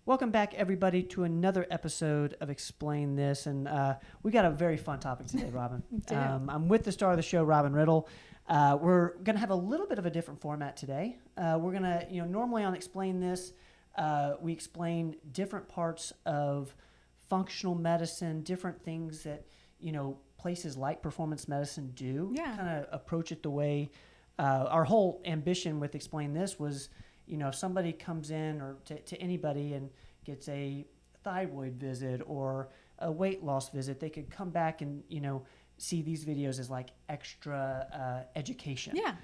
Welcome back, everybody, to another episode of Explain This, and we got a very fun topic today, Robin. I'm with the star of the show, Robin Riddle. We're going to have a little bit of a different format today. We're going to, normally on Explain This, we explain different parts of functional medicine, different things that, places like performance medicine do. Yeah. Kind of approach it the way our whole ambition with Explain This was, if somebody comes in or to anybody and gets a thyroid visit or a weight loss visit, they could come back and, see these videos as like extra education. Yeah.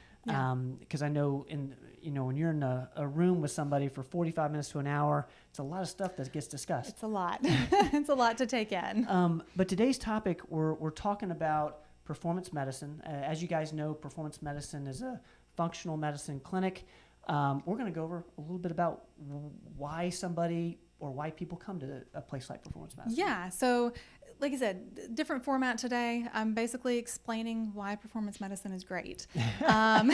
Because I know when you're in a room with somebody for 45 minutes to an hour, it's a lot of stuff that gets discussed. It's a lot. It's a lot to take in. But today's topic, we're talking about performance medicine. As you guys know, performance medicine is a functional medicine clinic. We're going to go over a little bit about why somebody or why people come to a place like performance medicine. Yeah. So, like I said, different format today. I'm basically explaining why performance medicine is great. Had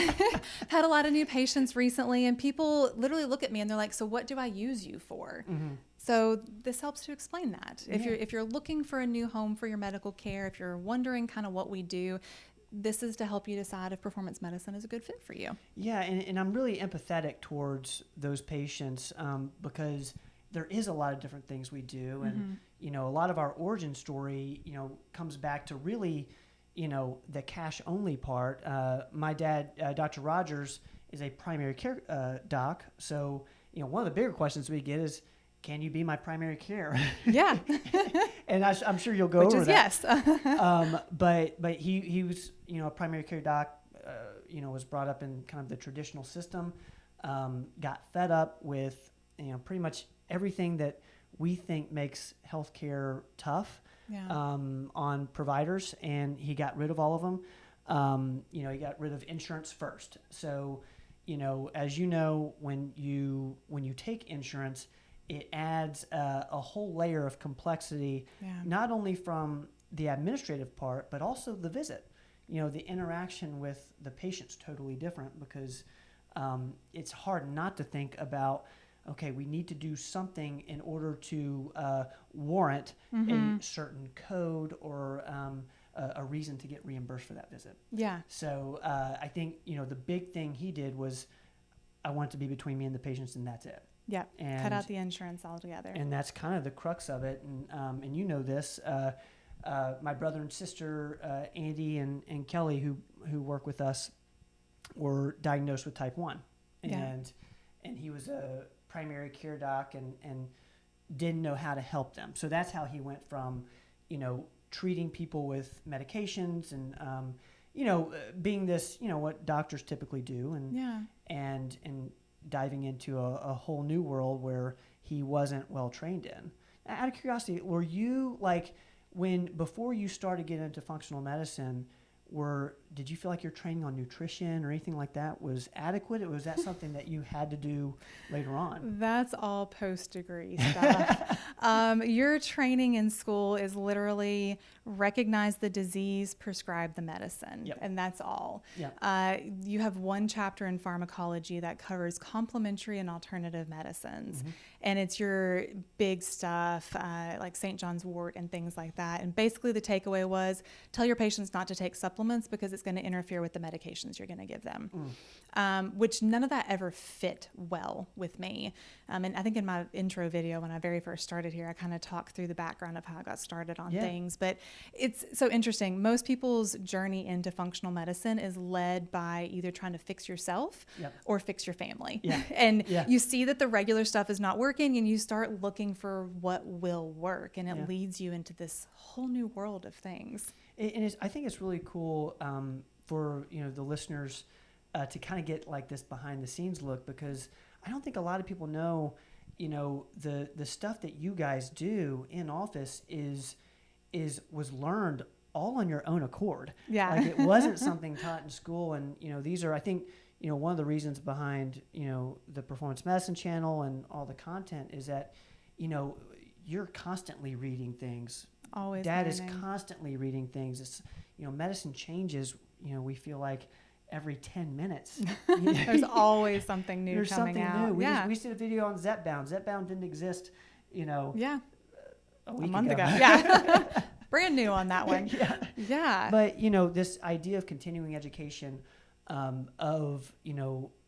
a lot of new patients recently, and people literally look at me and they're like, "So, what do I use you for?" Mm-hmm. So this helps to explain that. If you're looking for a new home for your medical care, if you're wondering kind of what we do, this is to help you decide if performance medicine is a good fit for you. Yeah, and I'm really empathetic towards those patients because there is a lot of different things we do. And, a lot of our origin story, comes back to really, the cash only part. My dad, Dr. Rogers, is a primary care doc. So, one of the bigger questions we get is, can you be my primary care? Yeah. And I'm sure you'll go over that. Yes. But he was, a primary care doc, was brought up in kind of the traditional system, got fed up with, pretty much everything that we think makes healthcare tough on providers. And he got rid of all of them. He got rid of insurance first. So, as you know, when you take insurance, it adds a whole layer of complexity, not only from the administrative part, but also the visit. The interaction with the patient's totally different because it's hard not to think about, okay, we need to do something in order to warrant a certain code or a reason to get reimbursed for that visit. Yeah. So I think, the big thing he did was, I want it to be between me and the patients, and that's it. Yeah, cut out the insurance altogether. And that's kind of the crux of it. And this, my brother and sister, Andy and Kelly, who work with us, were diagnosed with type 1. And he was a primary care doc and didn't know how to help them. So that's how he went from, treating people with medications and, being this, what doctors typically do. And diving into a whole new world where he wasn't well trained in. Out of curiosity, were you before you started getting into functional medicine, did you feel like your training on nutrition or anything like that was adequate? Or was that something that you had to do later on? That's all post-degree stuff. Your training in school is literally recognize the disease, prescribe the medicine, and that's all. Yep. You have one chapter in pharmacology that covers complementary and alternative medicines, and it's your big stuff like St. John's wort and things like that. And basically the takeaway was tell your patients not to take supplements because it's going to interfere with the medications you're going to give them, which none of that ever fit well with me. And I think in my intro video, when I very first started here, I kind of talked through the background of how I got started on things. But it's so interesting. Most people's journey into functional medicine is led by either trying to fix yourself or fix your family. And you see that the regular stuff is not working and you start looking for what will work. And it leads you into this whole new world of things. And I think it's really cool for the listeners to kind of get like this behind the scenes look, because I don't think a lot of people know, the stuff that you guys do in office was learned all on your own accord. Yeah. Like it wasn't something taught in school. And these are, I think, one of the reasons behind the Performance Medicine channel and all the content is that you're constantly reading things. Always Dad learning. is constantly reading things. It's medicine changes. We feel like every 10 minutes. There's always something new There's coming something out. new. We Yeah. just did a video on Zepbound. Zepbound didn't exist, Yeah. a week month ago. ago. Yeah. Brand new on that one. Yeah. Yeah. But, this idea of continuing education of,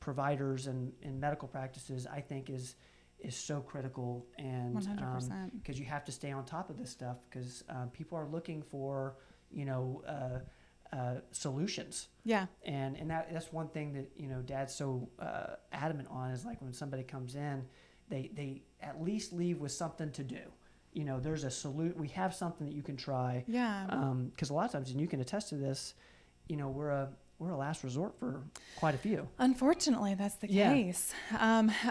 providers and medical practices, I think is so critical. And 100%. because you have to stay on top of this stuff, because people are looking for, solutions. Yeah. And that's one thing that, Dad's so adamant on, is like when somebody comes in, they at least leave with something to do. There's a we have something that you can try. Yeah. Because a lot of times, and you can attest to this, we're a last resort for quite a few. Unfortunately, that's the case.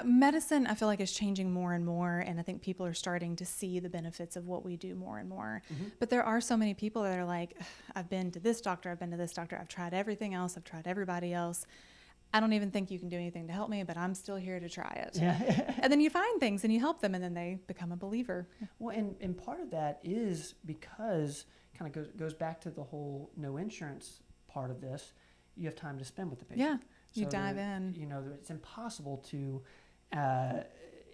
Medicine, I feel like, is changing more and more, and I think people are starting to see the benefits of what we do more and more. Mm-hmm. But there are so many people that are like, I've been to this doctor, I've been to this doctor, I've tried everything else, I've tried everybody else. I don't even think you can do anything to help me, but I'm still here to try it. Yeah. And then you find things and you help them, and then they become a believer. Well, and part of that is because kind of goes back to the whole no insurance part of this. You have time to spend with the patient. Yeah, you So dive in. It's impossible to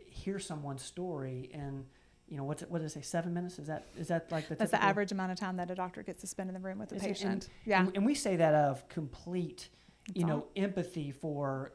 hear someone's story in, what did I say, 7 minutes? Is that like the That's the typical? average amount of time that a doctor gets to spend in the room with a Is it- patient. And we say that out of complete, That's all. empathy for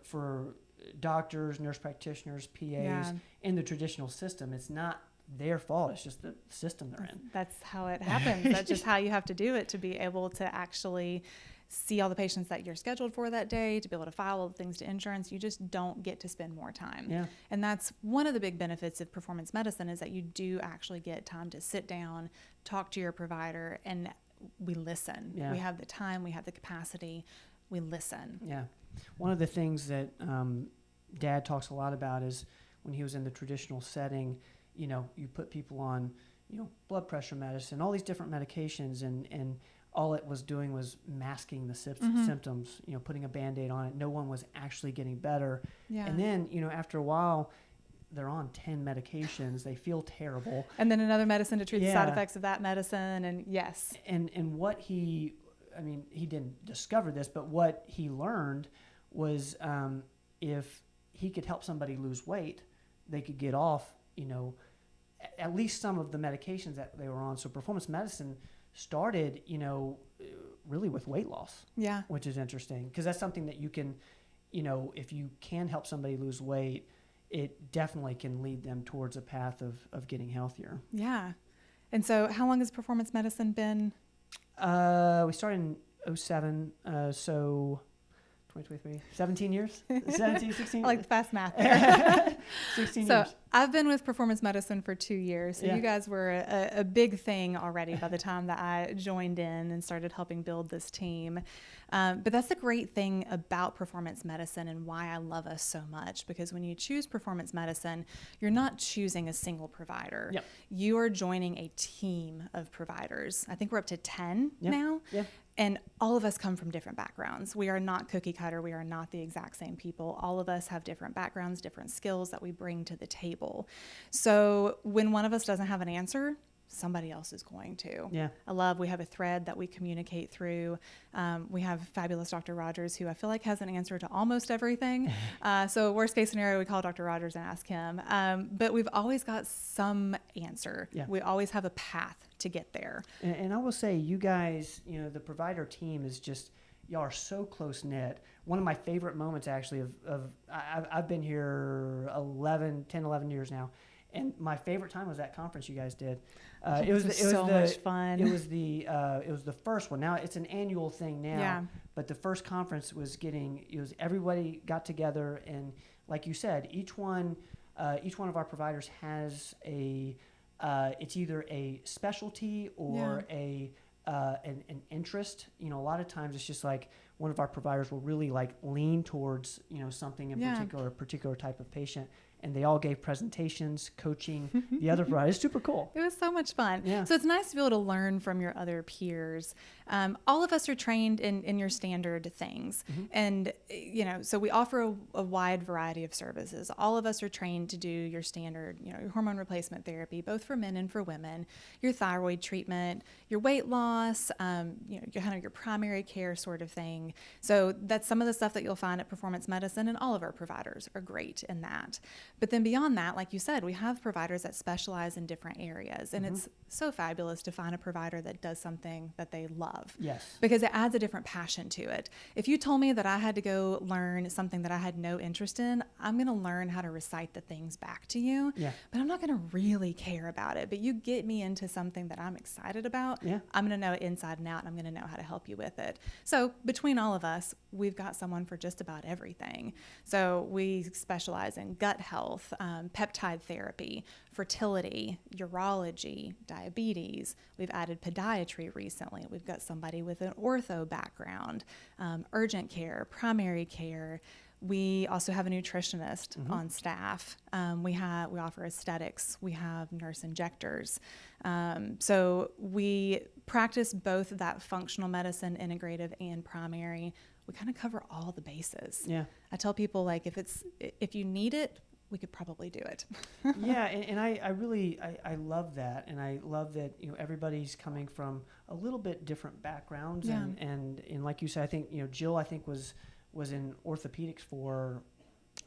doctors, nurse practitioners, PAs Yeah. in the traditional system. It's not their fault. It's just the system they're in. That's how it happens. That's just how you have to do it to be able to actually see all the patients that you're scheduled for that day, to be able to file all the things to insurance. You just don't get to spend more time. Yeah. And that's one of the big benefits of performance medicine, is that you do actually get time to sit down, talk to your provider, and we listen. Yeah. We have the time, we have the capacity, we listen. Yeah. One of the things that Dad talks a lot about is when he was in the traditional setting, you put people on, blood pressure medicine, all these different medications, and all it was doing was masking the symptoms, putting a Band-Aid on it. No one was actually getting better. Yeah. And then, after a while, they're on 10 medications. They feel terrible. And then another medicine to treat the side Yeah. effects of that medicine. And yes. And what he didn't discover this, but what he learned was if he could help somebody lose weight, they could get off, at least some of the medications that they were on. So performance medicine started, really with weight loss. Yeah. Which is interesting, because that's something that you can, if you can help somebody lose weight, it definitely can lead them towards a path of getting healthier. Yeah. And so how long has performance medicine been? We started in 2007, so 2023, 17 years? 17, 16? I like the fast math there. 16 So years. I've been with performance medicine for 2 years. So Yeah. you guys were a big thing already by the time that I joined in and started helping build this team. But that's the great thing about performance medicine and why I love us so much, because when you choose performance medicine, you're not choosing a single provider. Yep. You are joining a team of providers. I think we're up to 10 Yeah. now. Yeah. And all of us come from different backgrounds. We are not cookie cutter. We are not the exact same people. All of us have different backgrounds, different skills that we bring to the table. So when one of us doesn't have an answer, somebody else is going to. Yeah. We have a thread that we communicate through. We have fabulous Dr. Rogers, who I feel like has an answer to almost everything. So worst case scenario, we call Dr. Rogers and ask him. But we've always got some answer. Yeah. We always have a path to get there. And I will say, you guys, the provider team is just, y'all are so close knit. One of my favorite moments, actually, I've been here 10, 11 years now. And my favorite time was that conference you guys did. It was much fun. It was the first one. Now it's an annual thing now. Yeah. But the first conference was everybody got together, and like you said, each one of our providers has it's either a specialty or an interest. A lot of times it's just like one of our providers will really like lean towards something in particular, a particular type of patient. and they all gave presentations, coaching the other providers. It's super cool. It was so much fun. Yeah. So it's nice to be able to learn from your other peers. All of us are trained in your standard things. And, so we offer a wide variety of services. All of us are trained to do your standard, your hormone replacement therapy, both for men and for women, your thyroid treatment, your weight loss, your kind of your primary care sort of thing. So that's some of the stuff that you'll find at Performance Medicine, and all of our providers are great in that. But then beyond that, like you said, we have providers that specialize in different areas, and it's so fabulous to find a provider that does something that they love. Yes. Because it adds a different passion to it. If you told me that I had to go learn something that I had no interest in, I'm going to learn how to recite the things back to you, but I'm not going to really care about it. But you get me into something that I'm excited about, I'm going to know it inside and out, and I'm going to know how to help you with it. So between all of us, we've got someone for just about everything. So we specialize in gut health, peptide therapy, fertility, urology, diabetes. We've added podiatry recently. We've got somebody with an ortho background, urgent care, primary care. We also have a nutritionist on staff. We offer aesthetics. We have nurse injectors. So we practice both that functional medicine, integrative, and primary. We kind of cover all the bases. Yeah. I tell people, like, if you need it, we could probably do it. Yeah, and I really love that, and I love that everybody's coming from a little bit different backgrounds, and like you said, I think Jill was in orthopedics for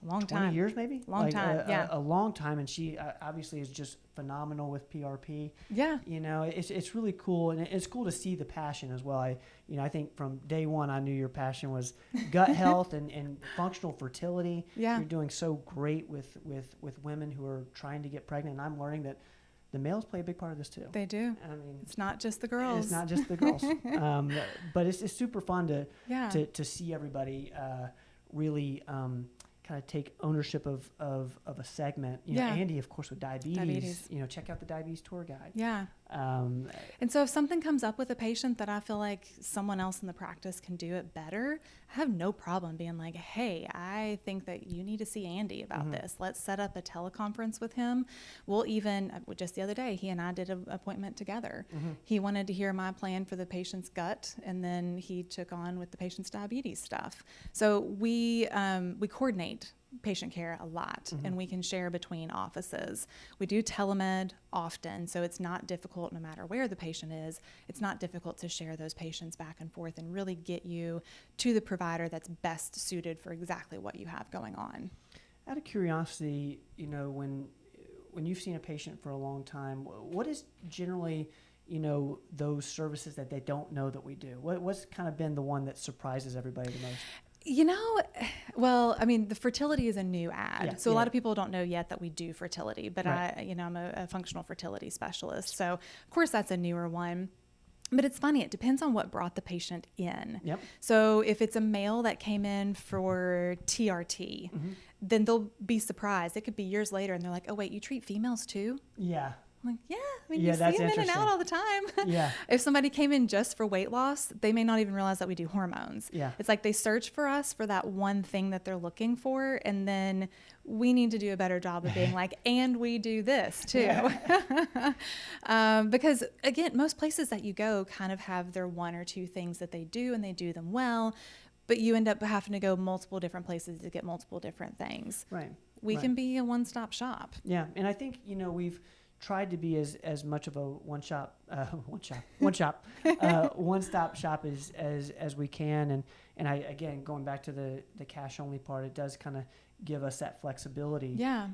a long 20 time. years maybe? Long time, a long time, and she obviously is just phenomenal with PRP. Yeah. It's really cool, and it's cool to see the passion as well. I think from day one I knew your passion was gut health and functional fertility. Yeah. You're doing so great with women who are trying to get pregnant, and I'm learning that the males play a big part of this too. They do. I mean, it's not just the girls. It's not just the girls. But it's super fun to see everybody really kind of take ownership of a segment. Andy, of course, with diabetes. Check out the diabetes tour guide. Yeah. And so if something comes up with a patient that I feel like someone else in the practice can do it better, I have no problem being like, hey, I think that you need to see Andy about this. Let's set up a teleconference with him. We'll even, just the other day, he and I did an appointment together. He wanted to hear my plan for the patient's gut, and then he took on with the patient's diabetes stuff. So we coordinate patient care a lot, and we can share between offices. We do telemed often, so it's not difficult no matter where the patient is. It's not difficult to share those patients back and forth and really get you to the provider that's best suited for exactly what you have going on. Out of curiosity, when you've seen a patient for a long time, what is generally those services that they don't know that we do? What's kind of been the one that surprises everybody the most? Well, I mean, the fertility is a new ad. A lot of people don't know yet that we do fertility, but right. I'm a functional fertility specialist. So of course that's a newer one. But it's funny, it depends on what brought the patient in. Yep. So if it's a male that came in for TRT, then they'll be surprised. It could be years later and they're like, oh wait, you treat females too? Yeah. I'm like, yeah, I mean, you see them in and out all the time. Yeah. If somebody came in just for weight loss, they may not even realize that we do hormones. Yeah. It's like they search for us for that one thing that they're looking for, and then we need to do a better job of being like, and we do this too. Because again, most places that you go kind of have their one or two things that they do, and they do them well, but you end up having to go multiple different places to get multiple different things. Right. We can be a one-stop shop. Yeah, and I think, we've tried to be as much of a one-stop shop as we can, and I, again, going back to the cash only part, it does kind of give us that flexibility. Yeah.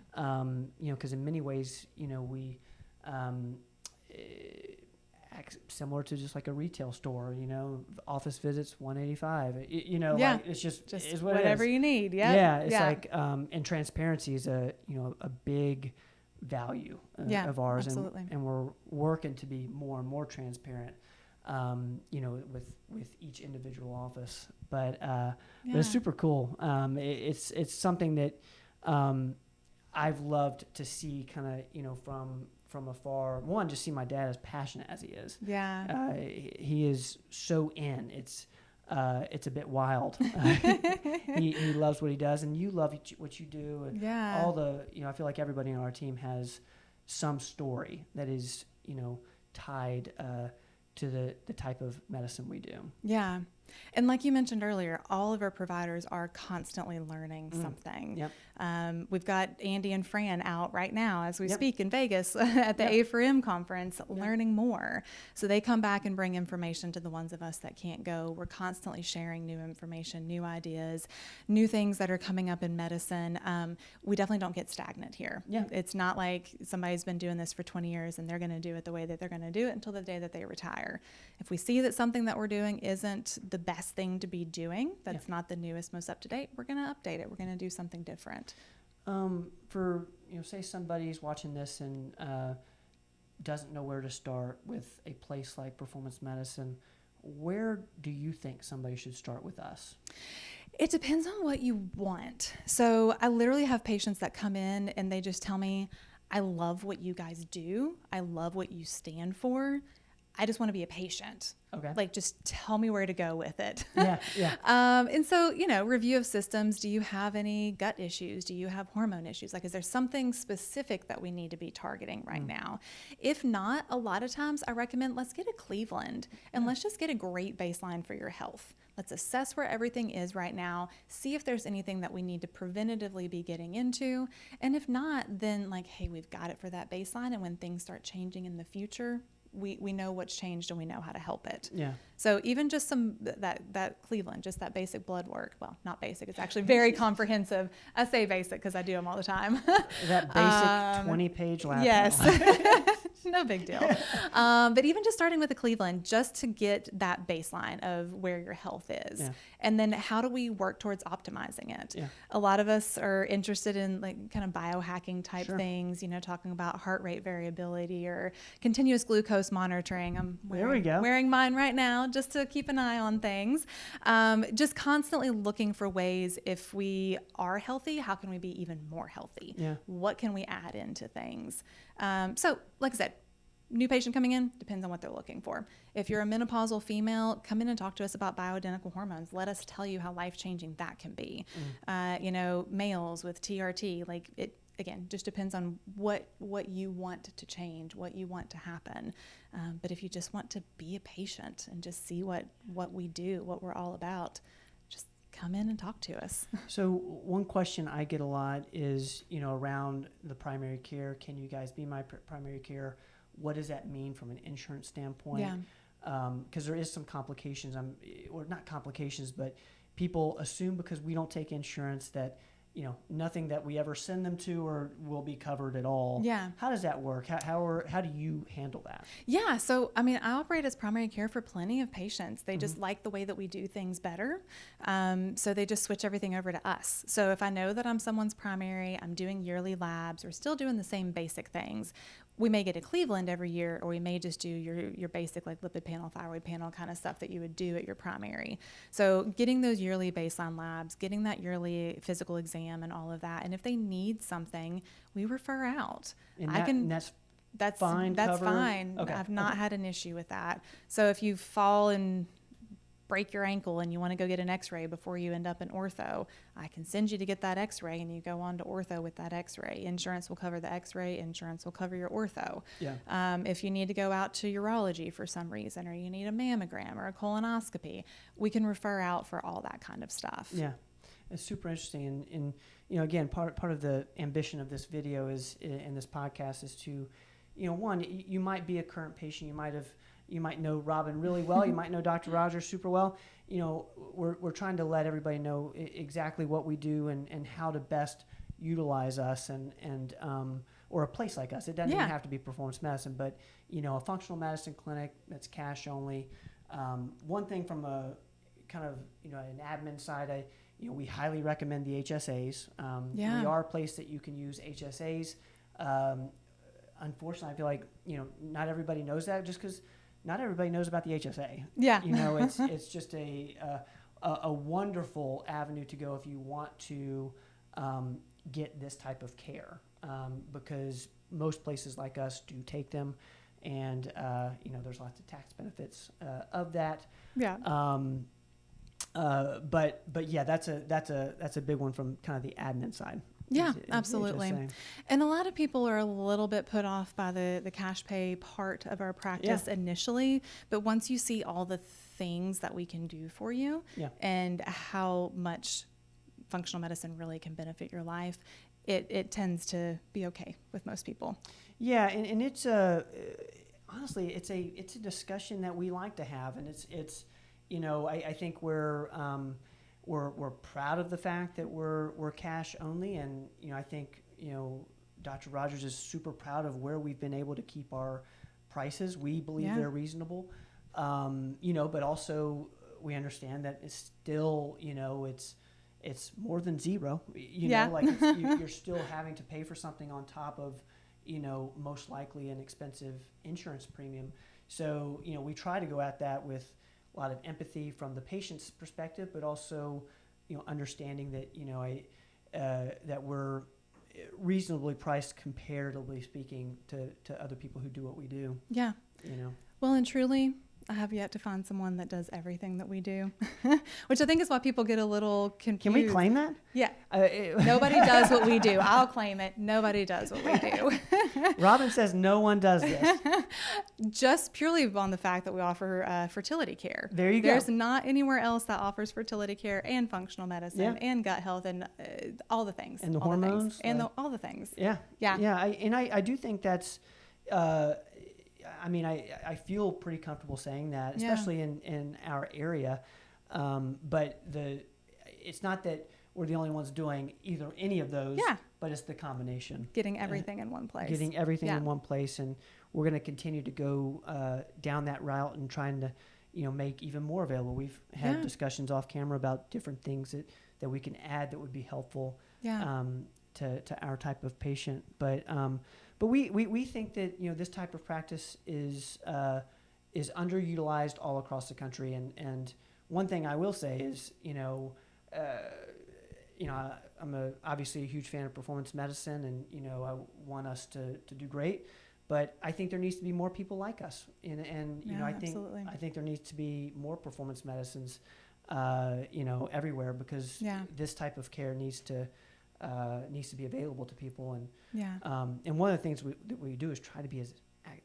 Because in many ways, we act similar to just like a retail store. Office visits $185. Like it's just is what whatever it is. You need. Yeah. Yeah. It's like and transparency is a big value of ours, and we're working to be more and more transparent, with each individual office. But it's super cool. It's something that I've loved to see, kind of from afar. One, just see my dad as passionate as he is. Yeah. He is so in. It's it's a bit wild. He loves what he does, and you love what you do, and Yeah. all the, I feel like everybody on our team has some story that is, tied to the type of medicine we do. Yeah. And like you mentioned earlier, all of our providers are constantly learning something. Yep. We've got Andy and Fran out right now as we Yep. speak in Vegas at the Yep. A4M conference, learning more. So they come back and bring information to the ones of us that can't go. We're constantly sharing new information, new ideas, new things that are coming up in medicine. We definitely don't get stagnant here. Yeah. It's not like somebody's been doing this for 20 years and they're going to do it the way that they're going to do it until the day that they retire. If we see that something that we're doing isn't the best thing to be doing, that's not the newest, most up to date, we're going to update it. We're going to do something different. For, say somebody's watching this and doesn't know where to start with a place like performance medicine, where do you think somebody should start with us? It depends on what you want. So I literally have patients that come in and they just tell me, I love what you guys do. I love what you stand for. I just want to be a patient. Okay. Like, just tell me where to go with it. Yeah, yeah. And so, review of systems. Do you have any gut issues? Do you have hormone issues? Like, is there something specific that we need to be targeting right now? If not, a lot of times I recommend let's get a Cleveland and let's just get a great baseline for your health. Let's assess where everything is right now, see if there's anything that we need to preventatively be getting into. And if not, then hey, we've got it for that baseline. And when things start changing in the future, we know what's changed and we know how to help it. Yeah. So even just that Cleveland, just that basic blood work. Well, not basic. It's actually very comprehensive. I say basic because I do them all the time. That basic 20-page lab. Yes. No big deal. But even just starting with the Cleveland, just to get that baseline of where your health is. Yeah. And then how do we work towards optimizing it? Yeah. A lot of us are interested in kind of biohacking type Sure. things, talking about heart rate variability or continuous glucose monitoring. I'm wearing mine right now just to keep an eye on things. Just constantly looking for ways, if we are healthy, how can we be even more healthy? Yeah. What can we add into things? So like I said, new patient coming in, depends on what they're looking for. If you're a menopausal female, come in and talk to us about bioidentical hormones. Let us tell you how life-changing that can be. Males with TRT, it again just depends on what you want to change, what you want to happen. But if you just want to be a patient and just see what we do, what we're all about, just come in and talk to us. So one question I get a lot is, around the primary care. Can you guys be my primary care? What does that mean from an insurance standpoint? Yeah. Because there is some complications, or not complications, but people assume because we don't take insurance that, nothing that we ever send them to or will be covered at all. Yeah. How does that work? How do you handle that? Yeah. So, I operate as primary care for plenty of patients. They just like the way that we do things better. So they just switch everything over to us. So if I know that I'm someone's primary, I'm doing yearly labs, we're still doing the same basic things. We may get a Cleveland every year, or we may just do your basic lipid panel, thyroid panel kind of stuff that you would do at your primary. So getting those yearly baseline labs, getting that yearly physical exam and all of that. And if they need something, we refer out. And that's fine. That's covered? fine. Okay. I've not had an issue with that. So if you fall and break your ankle and you want to go get an x-ray before you end up in ortho, I can send you to get that x-ray and you go on to ortho with that x-ray. Insurance will cover the x-ray. Insurance will cover your ortho. Yeah. If you need to go out to urology for some reason, or you need a mammogram or a colonoscopy, we can refer out for all that kind of stuff. Yeah. It's super interesting. And again, part of the ambition of this video in this podcast is to, one, you might be a current patient. You might know Robin really well. You might know Dr. Rogers super well. We're trying to let everybody know exactly what we do and how to best utilize us and or a place like us. It doesn't even have to be performance medicine, but a functional medicine clinic that's cash only. One thing from a kind of an admin side, we highly recommend the HSAs. We are a place that you can use HSAs. Unfortunately, I feel like not everybody knows that, just because not everybody knows about the HSA. Yeah. It's just a wonderful avenue to go if you want to get this type of care, because most places like us do take them, and there's lots of tax benefits of that. Yeah. But yeah, that's a big one from kind of the admin side. Yeah, is absolutely. HSA. And a lot of people are a little bit put off by the cash pay part of our practice initially, but once you see all the things that we can do for you and how much functional medicine really can benefit your life, it tends to be okay with most people. Yeah, and it's honestly, it's a discussion that we like to have, and it's I think we're proud of the fact that we're cash only, and I think Dr. Rogers is super proud of where we've been able to keep our prices. We believe they're reasonable, but also we understand that it's still it's more than zero. You're still having to pay for something on top of most likely an expensive insurance premium. So we try to go at that with a lot of empathy from the patient's perspective, but also, understanding that, that we're reasonably priced comparatively speaking to other people who do what we do. Yeah. Well, and truly, I have yet to find someone that does everything that we do, which I think is why people get a little confused. Can we claim that? Yeah. Nobody does what we do. I'll claim it. Nobody does what we do. Robin says no one does this. Just purely on the fact that we offer fertility care. There you go. There's not anywhere else that offers fertility care and functional medicine and gut health and all the things. And the hormones. All the things. Yeah. Yeah. Yeah. I do think that's, I feel pretty comfortable saying that, especially in our area. But it's not that we're the only ones doing any of those, but it's the combination. Getting everything in one place. Getting everything in one place. And we're going to continue to go down that route and trying to, make even more available. We've had discussions off camera about different things that we can add that would be helpful to our type of patient. But we think that this type of practice is underutilized all across the country. And one thing I will say is I'm obviously a huge fan of performance medicine, and I want us to do great. But I think there needs to be more people like us, and I think there needs to be more performance medicines, everywhere, because this type of care needs to be available to people, and one of the things that we do is try to be as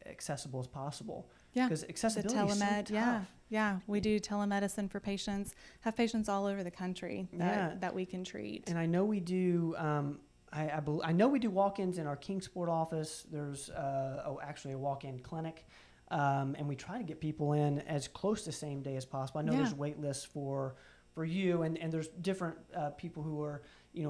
accessible as possible. Yeah, because accessibility is so tough. We do telemedicine for patients. Have patients all over the country that we can treat. And I know we do. I know we do walk-ins in our Kingsport office. There's actually a walk-in clinic, and we try to get people in as close to same day as possible. I know there's wait lists for you, and there's different people who are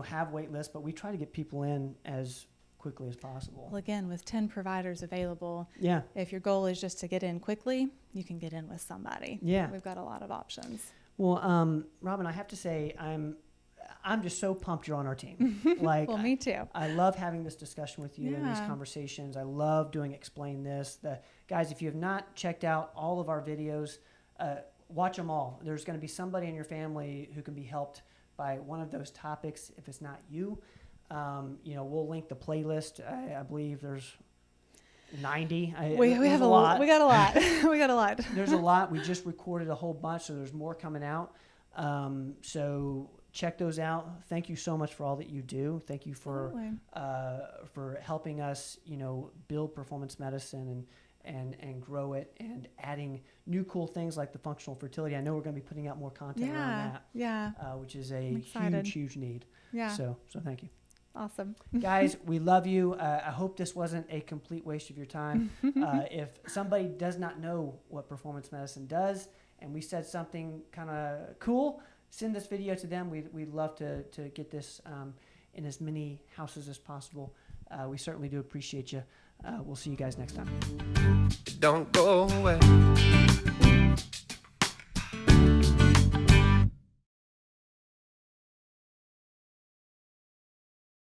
have wait lists, but we try to get people in as quickly as possible. Well, again, with 10 providers available, if your goal is just to get in quickly, you can get in with somebody. Yeah, we've got a lot of options. Well, Robin, I have to say I'm just so pumped you're on our team. Well, me too. I love having this discussion with you and these conversations. I love doing Explain This. Guys, if you have not checked out all of our videos, watch them all. There's going to be somebody in your family who can be helped by one of those topics. If it's not you, we'll link the playlist. I believe there's 90. We have a lot. We got a lot. We got a lot. There's a lot. We just recorded a whole bunch, so there's more coming out. So check those out. Thank you so much for all that you do. Thank you for helping us, build performance medicine and grow it, and adding new cool things like the functional fertility. I know we're going to be putting out more content around that, which is a huge need. Yeah. So thank you. Awesome. Guys, we love you. I hope this wasn't a complete waste of your time. If somebody does not know what performance medicine does and we said something kind of cool, send this video to them. We'd love to get this in as many houses as possible. We certainly do appreciate you. We'll see you guys next time. Don't go away.